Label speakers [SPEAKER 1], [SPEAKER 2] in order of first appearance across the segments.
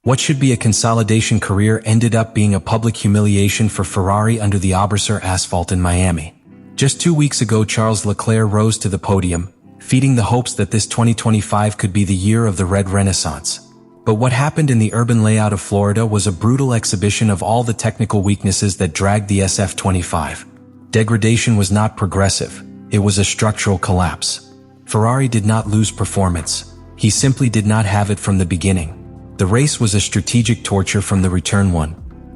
[SPEAKER 1] What should be a consolidation career ended up being a public humiliation for Ferrari under the Abrasor asphalt in Miami. Just 2 weeks ago, Charles Leclerc rose to the podium, feeding the hopes that this 2025 could be the year of the red renaissance. But what happened in the urban layout of Florida was a brutal exhibition of all the technical weaknesses that dragged the SF25. Degradation was not progressive, it was a structural collapse. Ferrari did not lose performance, he simply did not have it from the beginning. The race was a strategic torture from the return one.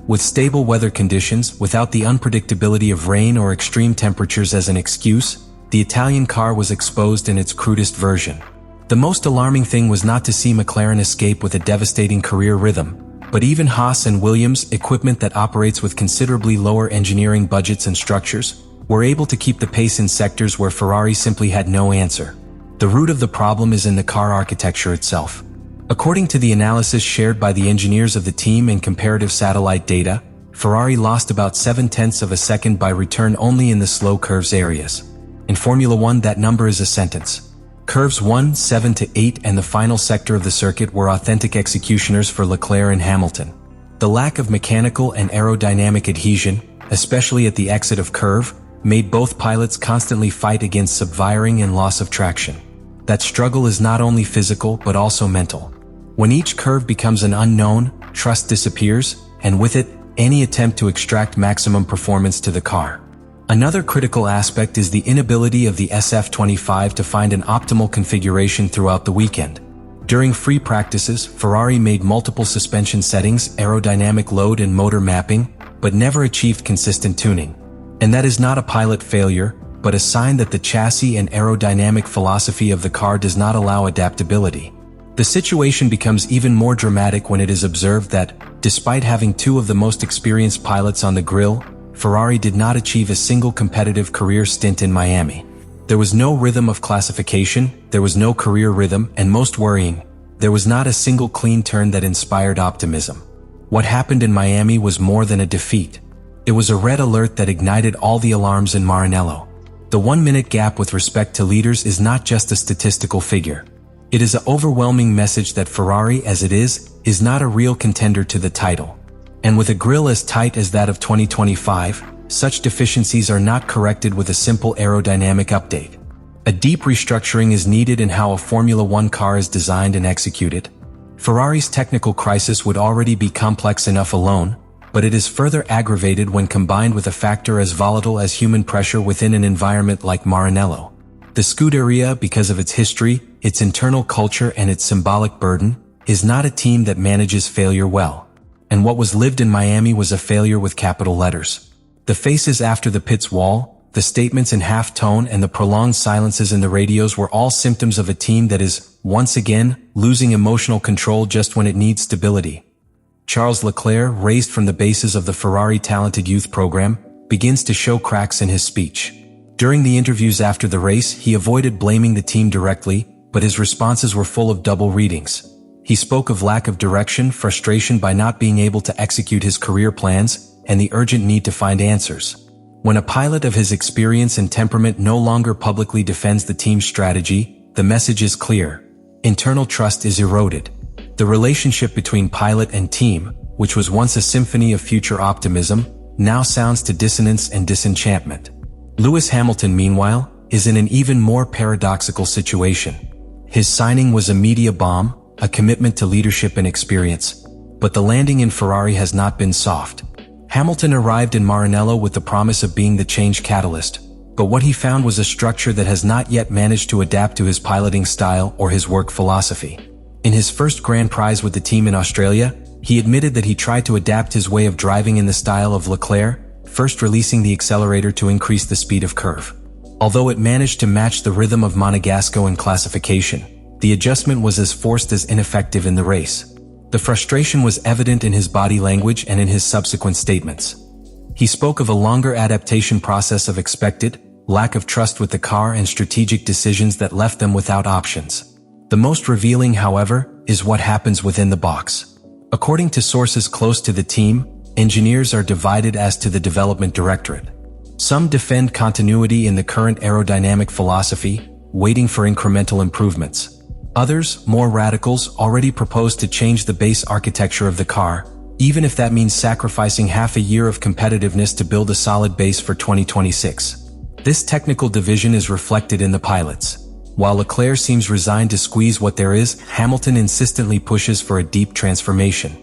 [SPEAKER 1] With stable weather conditions, without the unpredictability of rain or extreme temperatures as an excuse, the Italian car was exposed in its crudest version. The most alarming thing was not to see McLaren escape with a devastating career rhythm, but even Haas and Williams, equipment that operates with considerably lower engineering budgets and structures, were able to keep the pace in sectors where Ferrari simply had no answer. The root of the problem is in the car architecture itself. According to the analysis shared by the engineers of the team and comparative satellite data, Ferrari lost about 0.7 of a second by return only in the slow curves areas. In Formula 1, that number is a sentence. Curves 1, 7 to 8 and the final sector of the circuit were authentic executioners for Leclerc and Hamilton. The lack of mechanical and aerodynamic adhesion, especially at the exit of curve, made both pilots constantly fight against subviring and loss of traction. That struggle is not only physical but also mental. When each curve becomes an unknown, trust disappears, and with it, any attempt to extract maximum performance to the car. Another critical aspect is the inability of the SF25 to find an optimal configuration throughout the weekend. During free practices, Ferrari made multiple suspension settings, aerodynamic load and motor mapping, but never achieved consistent tuning. And that is not a pilot failure, but a sign that the chassis and aerodynamic philosophy of the car does not allow adaptability. The situation becomes even more dramatic when it is observed that, despite having two of the most experienced pilots on the grill, Ferrari did not achieve a single competitive career stint in Miami. There was no rhythm of classification, there was no career rhythm, and most worrying, there was not a single clean turn that inspired optimism. What happened in Miami was more than a defeat. It was a red alert that ignited all the alarms in Maranello. The 1-minute gap with respect to leaders is not just a statistical figure. It is an overwhelming message that Ferrari, as it is not a real contender to the title. And with a grille as tight as that of 2025, such deficiencies are not corrected with a simple aerodynamic update. A deep restructuring is needed in how a Formula 1 car is designed and executed. Ferrari's technical crisis would already be complex enough alone, but it is further aggravated when combined with a factor as volatile as human pressure within an environment like Maranello. The Scuderia, because of its history, its internal culture and its symbolic burden, is not a team that manages failure well. And what was lived in Miami was a failure with capital letters. The faces after the pit's wall, the statements in half-tone and the prolonged silences in the radios were all symptoms of a team that is, once again, losing emotional control just when it needs stability. Charles Leclerc, raised from the bases of the Ferrari Talented Youth Program, begins to show cracks in his speech. During the interviews after the race, he avoided blaming the team directly, but his responses were full of double readings. He spoke of lack of direction, frustration by not being able to execute his career plans, and the urgent need to find answers. When a pilot of his experience and temperament no longer publicly defends the team's strategy, the message is clear. Internal trust is eroded. The relationship between pilot and team, which was once a symphony of future optimism, now sounds to dissonance and disenchantment. Lewis Hamilton, meanwhile, is in an even more paradoxical situation. His signing was a media bomb, a commitment to leadership and experience, but the landing in Ferrari has not been soft. Hamilton arrived in Maranello with the promise of being the change catalyst, but what he found was a structure that has not yet managed to adapt to his piloting style or his work philosophy. In his first Grand Prize with the team in Australia, he admitted that he tried to adapt his way of driving in the style of Leclerc, first releasing the accelerator to increase the speed of curve. Although it managed to match the rhythm of Monegasco in classification, the adjustment was as forced as ineffective in the race. The frustration was evident in his body language and in his subsequent statements. He spoke of a longer adaptation process of expected, lack of trust with the car and strategic decisions that left them without options. The most revealing, however, is what happens within the box. According to sources close to the team, engineers are divided as to the development directorate. Some defend continuity in the current aerodynamic philosophy, waiting for incremental improvements. Others, more radicals, already proposed to change the base architecture of the car, even if that means sacrificing half a year of competitiveness to build a solid base for 2026. This technical division is reflected in the pilots. While Leclerc seems resigned to squeeze what there is, Hamilton insistently pushes for a deep transformation.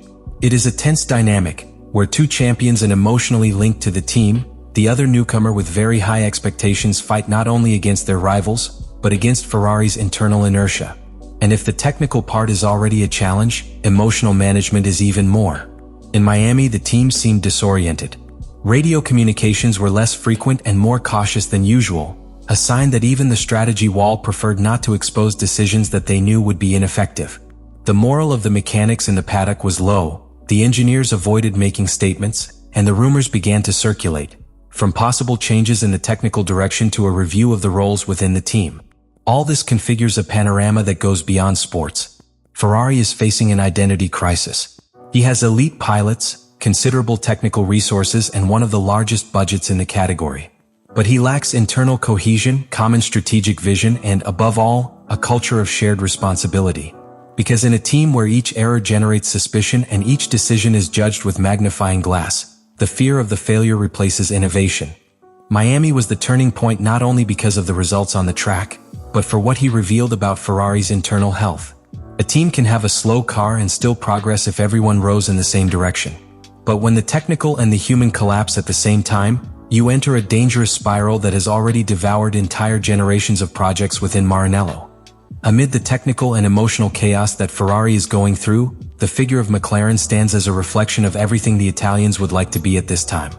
[SPEAKER 1] It is a tense dynamic, where two champions and emotionally linked to the team, the other newcomer with very high expectations fight not only against their rivals, but against Ferrari's internal inertia. And if the technical part is already a challenge, emotional management is even more. In Miami, the team seemed disoriented. Radio communications were less frequent and more cautious than usual, a sign that even the strategy wall preferred not to expose decisions that they knew would be ineffective. The morale of the mechanics in the paddock was low, the engineers avoided making statements, and the rumors began to circulate, from possible changes in the technical direction to a review of the roles within the team. All this configures a panorama that goes beyond sports. Ferrari is facing an identity crisis. He has elite pilots, considerable technical resources, and one of the largest budgets in the category. But he lacks internal cohesion, common strategic vision, and, above all, a culture of shared responsibility. Because in a team where each error generates suspicion and each decision is judged with magnifying glass, the fear of the failure replaces innovation. Miami was the turning point not only because of the results on the track, but for what he revealed about Ferrari's internal health. A team can have a slow car and still progress if everyone rows in the same direction. But when the technical and the human collapse at the same time, you enter a dangerous spiral that has already devoured entire generations of projects within Maranello. Amid the technical and emotional chaos that Ferrari is going through, the figure of McLaren stands as a reflection of everything the Italians would like to be at this time.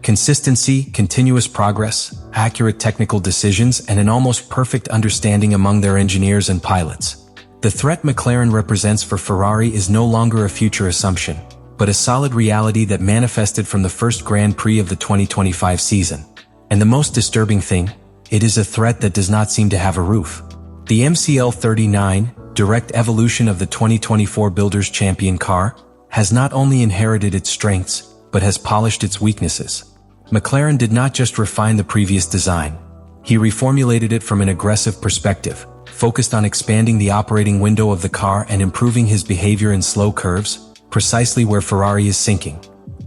[SPEAKER 1] Consistency, continuous progress, accurate technical decisions, and an almost perfect understanding among their engineers and pilots. The threat McLaren represents for Ferrari is no longer a future assumption, but a solid reality that manifested from the first Grand Prix of the 2025 season. And the most disturbing thing, it is a threat that does not seem to have a roof. The MCL-39, direct evolution of the 2024 Builders' Champion car, has not only inherited its strengths, but has polished its weaknesses. McLaren did not just refine the previous design. He reformulated it from an aggressive perspective, focused on expanding the operating window of the car and improving his behavior in slow curves, precisely where Ferrari is sinking.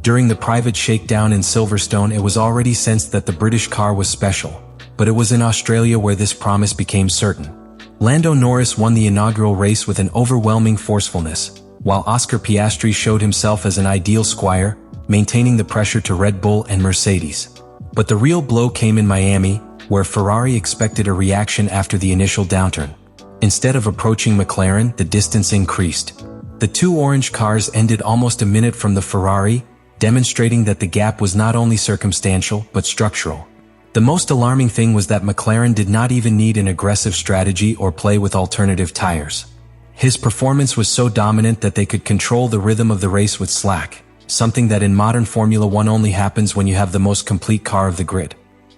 [SPEAKER 1] During the private shakedown in Silverstone, it was already sensed that the British car was special, but it was in Australia where this promise became certain. Lando Norris won the inaugural race with an overwhelming forcefulness, while Oscar Piastri showed himself as an ideal squire, maintaining the pressure to Red Bull and Mercedes. But the real blow came in Miami, where Ferrari expected a reaction after the initial downturn. Instead of approaching McLaren, the distance increased. The two orange cars ended almost a minute from the Ferrari, demonstrating that the gap was not only circumstantial, but structural. The most alarming thing was that McLaren did not even need an aggressive strategy or play with alternative tires. His performance was so dominant that they could control the rhythm of the race with slack, something that in modern Formula One only happens when you have the most complete car of the grid.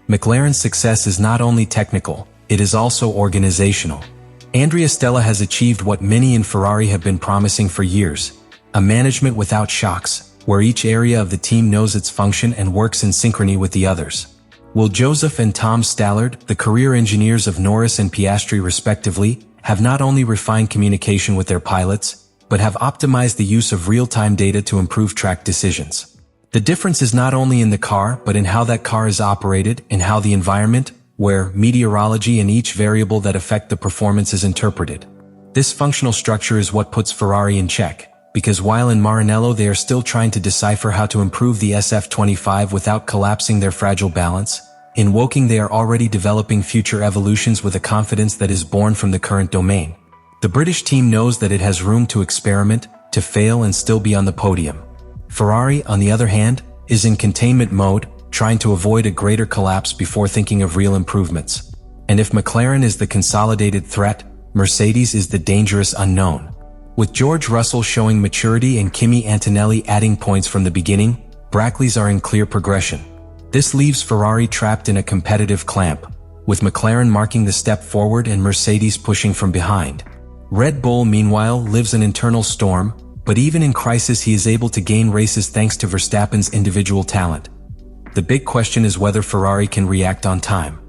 [SPEAKER 1] McLaren's success is not only technical, it is also organizational. Andrea Stella has achieved what many in Ferrari have been promising for years, a management without shocks, where each area of the team knows its function and works in synchrony with the others. Will Joseph and Tom Stallard, the career engineers of Norris and Piastri respectively, have not only refined communication with their pilots, but have optimized the use of real-time data to improve track decisions. The difference is not only in the car, but in how that car is operated, in how the environment, where meteorology and each variable that affect the performance is interpreted. This functional structure is what puts Ferrari in check, because while in Maranello they are still trying to decipher how to improve the SF25 without collapsing their fragile balance, in Woking they are already developing future evolutions with a confidence that is born from the current domain. The British team knows that it has room to experiment, to fail and still be on the podium. Ferrari, on the other hand, is in containment mode, trying to avoid a greater collapse before thinking of real improvements. And if McLaren is the consolidated threat, Mercedes is the dangerous unknown. With George Russell showing maturity and Kimi Antonelli adding points from the beginning, Brackley's are in clear progression. This leaves Ferrari trapped in a competitive clamp, with McLaren marking the step forward and Mercedes pushing from behind. Red Bull, meanwhile, lives an internal storm, but even in crisis he is able to gain races thanks to Verstappen's individual talent. The big question is whether Ferrari can react on time.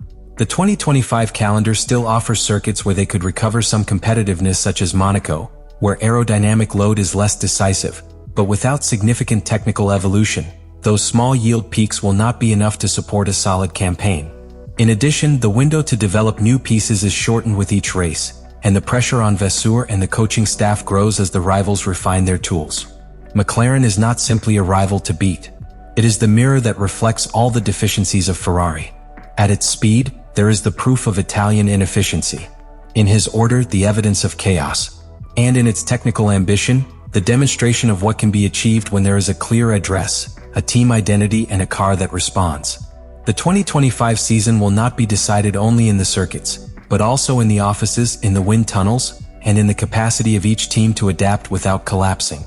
[SPEAKER 1] The 2025 calendar still offers circuits where they could recover some competitiveness, such as Monaco, where aerodynamic load is less decisive, but without significant technical evolution, those small yield peaks will not be enough to support a solid campaign. In addition, the window to develop new pieces is shortened with each race, and the pressure on Vasseur and the coaching staff grows as the rivals refine their tools. McLaren is not simply a rival to beat. It is the mirror that reflects all the deficiencies of Ferrari. At its speed, there is the proof of Italian inefficiency. In his order, the evidence of chaos. And in its technical ambition, the demonstration of what can be achieved when there is a clear address, a team identity, and a car that responds. The 2025 season will not be decided only in the circuits, but also in the offices, in the wind tunnels, and in the capacity of each team to adapt without collapsing.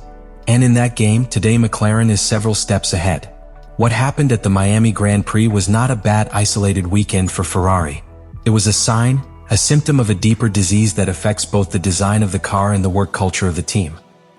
[SPEAKER 1] And in that game, today McLaren is several steps ahead. What happened at the Miami Grand Prix was not a bad isolated weekend for Ferrari. It was a sign, a symptom of a deeper disease that affects both the design of the car and the work culture of the team.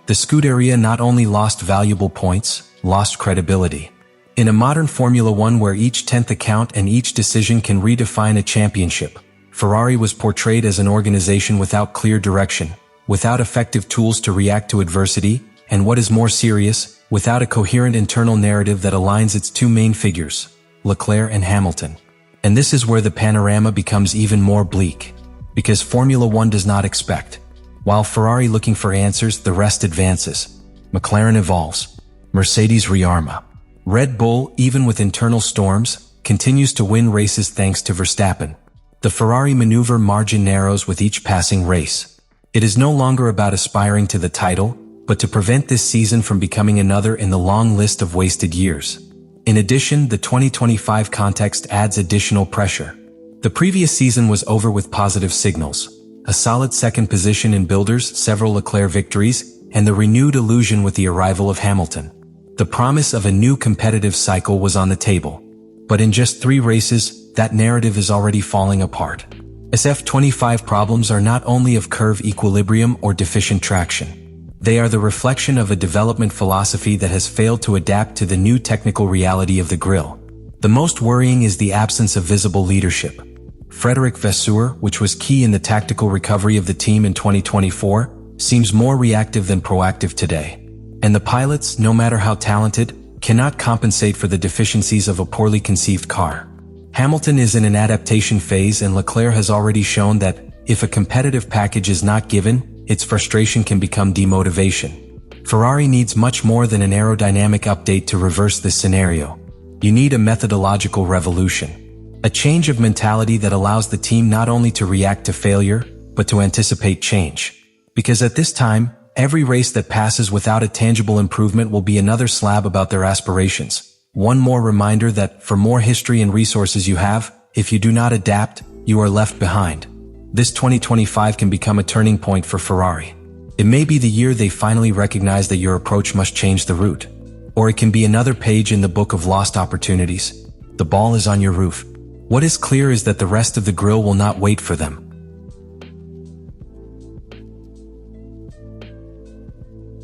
[SPEAKER 1] The Scuderia not only lost valuable points, lost credibility. In a modern Formula One where each tenth account and each decision can redefine a championship, Ferrari was portrayed as an organization without clear direction, without effective tools to react to adversity, and what is more serious, without a coherent internal narrative that aligns its two main figures, Leclerc and Hamilton. And this is where the panorama becomes even more bleak. Because Formula One does not expect. While Ferrari looking for answers, the rest advances. McLaren evolves. Mercedes rearma. Red Bull, even with internal storms, continues to win races thanks to Verstappen. The Ferrari maneuver margin narrows with each passing race. It is no longer about aspiring to the title, but to prevent this season from becoming another in the long list of wasted years. In addition, the 2025 context adds additional pressure. The previous season was over with positive signals. A solid second position in builders, several Leclerc victories, and the renewed illusion with the arrival of Hamilton. The promise of a new competitive cycle was on the table. But in just 3 races, that narrative is already falling apart. SF25 problems are not only of curve equilibrium or deficient traction. They are the reflection of a development philosophy that has failed to adapt to the new technical reality of the grille. The most worrying is the absence of visible leadership. Frédéric Vasseur, which was key in the tactical recovery of the team in 2024, seems more reactive than proactive today. And the pilots, no matter how talented, cannot compensate for the deficiencies of a poorly conceived car. Hamilton is in an adaptation phase, and Leclerc has already shown that, if a competitive package is not given, its frustration can become demotivation. Ferrari needs much more than an aerodynamic update to reverse this scenario. You need a methodological revolution. A change of mentality that allows the team not only to react to failure, but to anticipate change. Because at this time, every race that passes without a tangible improvement will be another slab about their aspirations. One more reminder that, for more history and resources you have, if you do not adapt, you are left behind. This 2025 can become a turning point for Ferrari. It may be the year they finally recognize that your approach must change the route. Or it can be another page in the book of lost opportunities. The ball is on your roof. What is clear is that the rest of the grille will not wait for them.